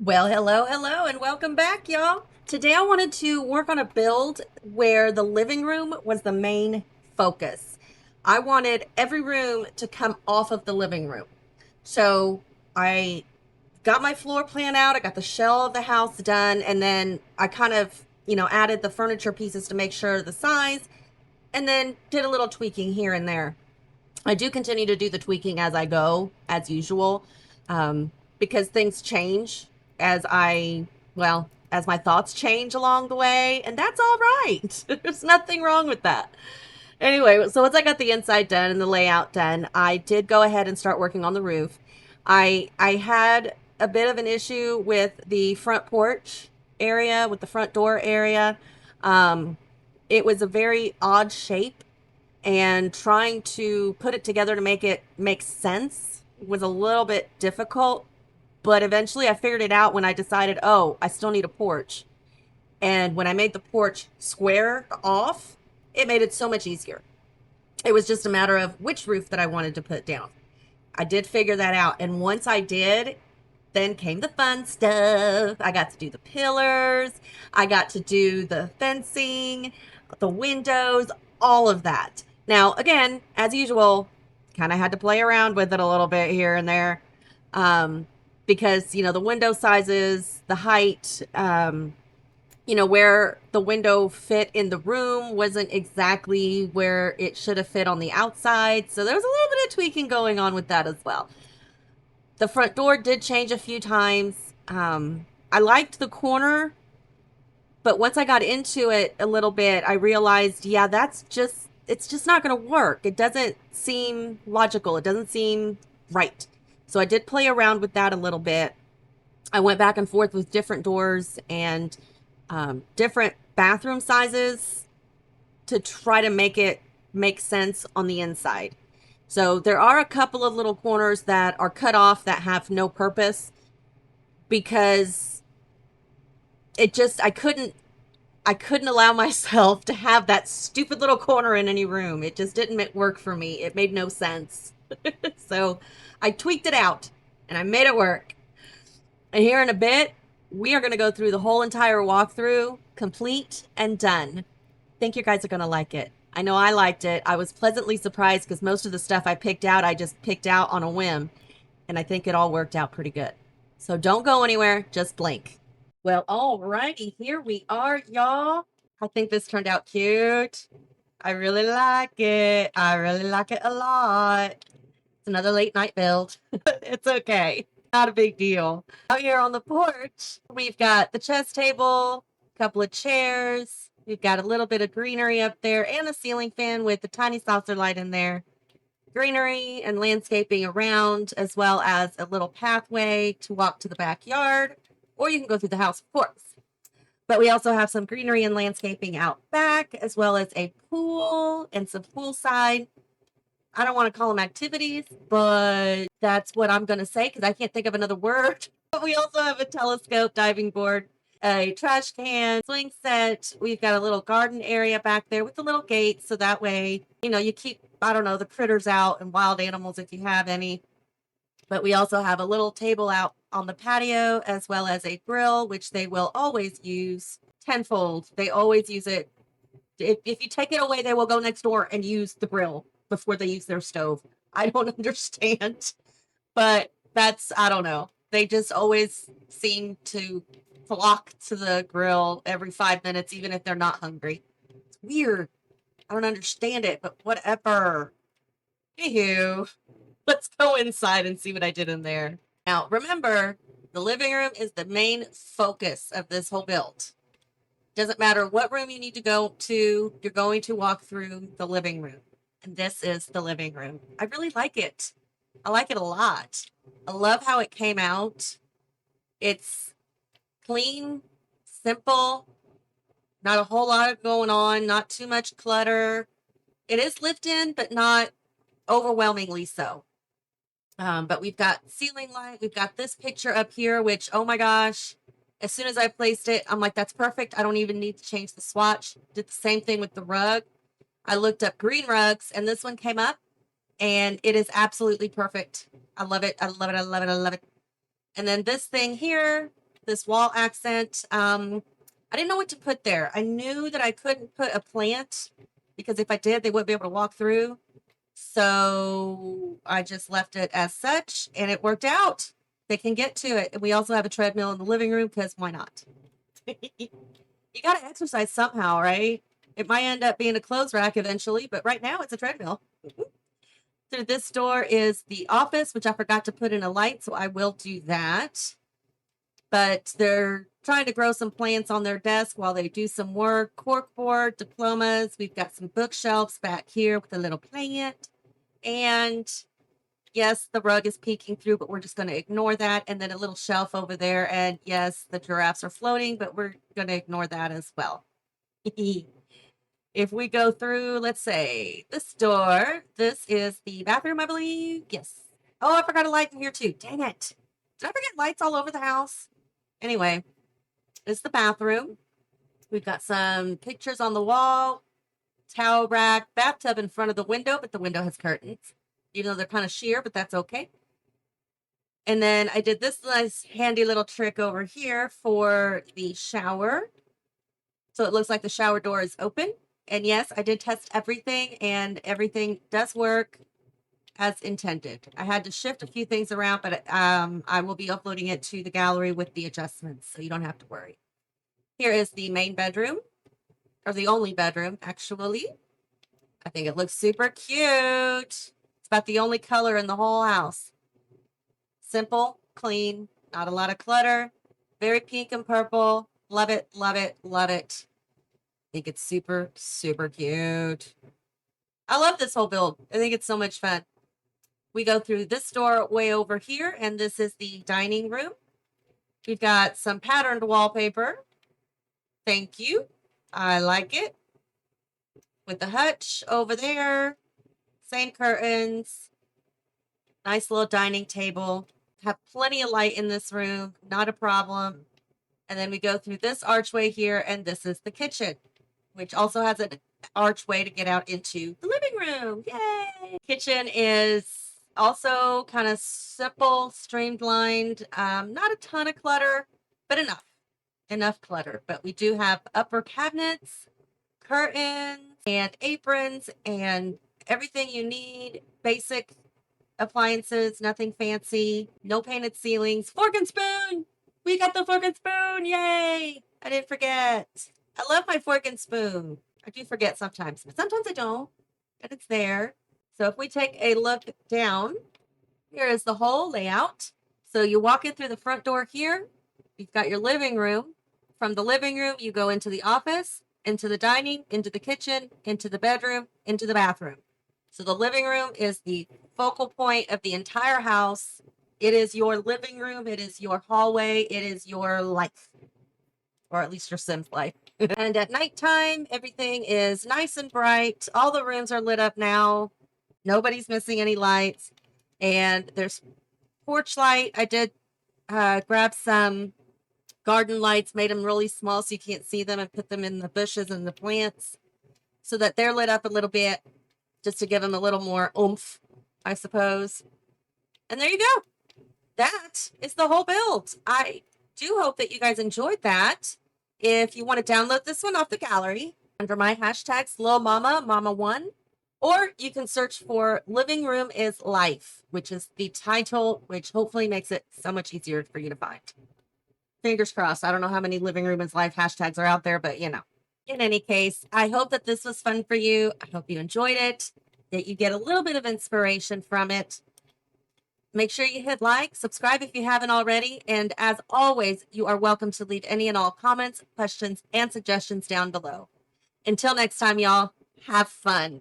Well, hello, and welcome back, y'all. Today I wanted to work on a build where the living room was the main focus. I wanted every room to come off of the living room. So I got my floor plan out, I got the shell of the house done, and then I kind of, added the furniture pieces to make sure the size, and then did a little tweaking here and there. I do continue to do the tweaking as I go, as usual, because things change as as my thoughts change along the way, and that's all right. There's nothing wrong with that. Anyway, so once I got the inside done and the layout done, I did go ahead and start working on the roof. I had a bit of an issue with the front porch area, with the front door area. Um, it was a very odd shape, and trying to put it together to make it make sense was a little bit difficult, but eventually I figured it out when I decided, oh, I still need a porch. And when I made the porch square off, it made it so much easier. It was just a matter of which roof that I wanted to put down. I did figure that out, and once I did, then came the fun stuff. I got to do the pillars, I got to do the fencing, the windows, all of that. Now, again, as usual, kind of had to play around with it a little bit here and there, because, the window sizes, the height, where the window fit in the room wasn't exactly where it should have fit on the outside. So there was a little bit of tweaking going on with that as well. The front door did change a few times. I liked the corner, but once I got into it a little bit, I realized, yeah, it's just not going to work. It doesn't seem logical. It doesn't seem right. So I did play around with that a little bit. I went back and forth with different doors and different bathroom sizes to try to make it make sense on the inside. So there are a couple of little corners that are cut off that have no purpose because it just I couldn't allow myself to have that stupid little corner in any room. It just didn't work for me. It made no sense. So I tweaked it out and I made it work. And here in a bit, we are going to go through the whole entire walkthrough, complete and done. Think you guys are going to like it. I know I liked it. I was pleasantly surprised because most of the stuff I picked out, I just picked out on a whim. And I think it all worked out pretty good. So don't go anywhere, just blink. Well, alrighty, here we are, y'all. I think this turned out cute. I really like it. I really like it a lot. It's another late night build. It's okay. Not a big deal. Out here on the porch, we've got the chess table, a couple of chairs. We've got a little bit of greenery up there and a ceiling fan with a tiny saucer light in there. Greenery and landscaping around, as well as a little pathway to walk to the backyard, or you can go through the house, of course. But we also have some greenery and landscaping out back, as well as a pool and some poolside. I don't want to call them activities, but that's what I'm going to say because I can't think of another word. But we also have a telescope, diving board, a trash can, swing set. We've got a little garden area back there with a little gate. So that way, you keep, I don't know, the critters out and wild animals if you have any. But we also have a little table out on the patio as well as a grill, which they will always use tenfold. They always use it. If you take it away, they will go next door and use the grill before they use their stove. I don't understand, but I don't know. They just always seem to flock to the grill every 5 minutes, even if they're not hungry. It's weird. I don't understand it, but whatever. Anywho, let's go inside and see what I did in there. Now, remember, the living room is the main focus of this whole build. Doesn't matter what room you need to go to, you're going to walk through the living room. And this is the living room. I really like it. I like it a lot. I love how it came out. It's clean, simple, not a whole lot going on, not too much clutter. It is lived in, but not overwhelmingly so. But we've got ceiling light. We've got this picture up here, which, oh my gosh, as soon as I placed it, I'm like, that's perfect. I don't even need to change the swatch. Did the same thing with the rug. I looked up green rugs and this one came up and it is absolutely perfect. I love it. I love it. I love it. I love it. And then this thing here, this wall accent. I didn't know what to put there. I knew that I couldn't put a plant because if I did, they wouldn't be able to walk through. So I just left it as such and it worked out. They can get to it. And we also have a treadmill in the living room because why not? You got to exercise somehow, right? It might end up being a clothes rack eventually, but right now it's a treadmill. Through this door is the office, which I forgot to put in a light, so I will do that. But they're trying to grow some plants on their desk while they do some work. Corkboard, diplomas. We've got some bookshelves back here with a little plant. And yes, the rug is peeking through, but we're just going to ignore that. And then a little shelf over there. And yes, the giraffes are floating, but we're going to ignore that as well. If we go through, let's say, this door, this is the bathroom, I believe. Yes. Oh, I forgot a light in here too. Dang it. Did I forget lights all over the house? Anyway, it's the bathroom. We've got some pictures on the wall, towel rack, bathtub in front of the window, but the window has curtains, even though they're kind of sheer, but that's okay. And then I did this nice handy little trick over here for the shower. So it looks like the shower door is open. And yes, I did test everything and everything does work as intended. I had to shift a few things around, but I will be uploading it to the gallery with the adjustments, so you don't have to worry. Here is the main bedroom, or the only bedroom, actually. I think it looks super cute. It's about the only color in the whole house. Simple, clean, not a lot of clutter. Very pink and purple. Love it, love it, love it. I think it's super, super cute. I love this whole build. I think it's so much fun. We go through this door way over here, and this is the dining room. We've got some patterned wallpaper. Thank you. I like it. With the hutch over there. Same curtains. Nice little dining table. Have plenty of light in this room. Not a problem. And then we go through this archway here, and this is the kitchen, which also has an archway to get out into the living room. Yay! Kitchen is also kind of simple, streamlined. Not a ton of clutter, but enough clutter. But we do have upper cabinets, curtains, and aprons, and everything you need. Basic appliances, nothing fancy. No painted ceilings. Fork and spoon! We got the fork and spoon! Yay! I didn't forget. I love my fork and spoon. I do forget sometimes, but sometimes I don't. But it's there. So if we take a look down, here is the whole layout. So you walk in through the front door here. You've got your living room. From the living room, you go into the office, into the dining, into the kitchen, into the bedroom, into the bathroom. So the living room is the focal point of the entire house. It is your living room. It is your hallway. It is your life, or at least your Sims life. And at nighttime, everything is nice and bright. All the rooms are lit up now. Nobody's missing any lights. And there's porch light. I did grab some garden lights, made them really small so you can't see them, and put them in the bushes and the plants so that they're lit up a little bit, just to give them a little more oomph, I suppose. And there you go. That is the whole build. I do hope that you guys enjoyed that. If you want to download this one off the gallery under my hashtags lilmomma, Momma-One, or you can search for Living Room is Life, which is the title, which hopefully makes it so much easier for you to find. Fingers crossed. I don't know how many Living Room is Life hashtags are out there, but you know. In any case, I hope that this was fun for you. I hope you enjoyed it, that you get a little bit of inspiration from it. Make sure you hit like, subscribe if you haven't already, and as always, you are welcome to leave any and all comments, questions, and suggestions down below. Until next time, y'all, have fun.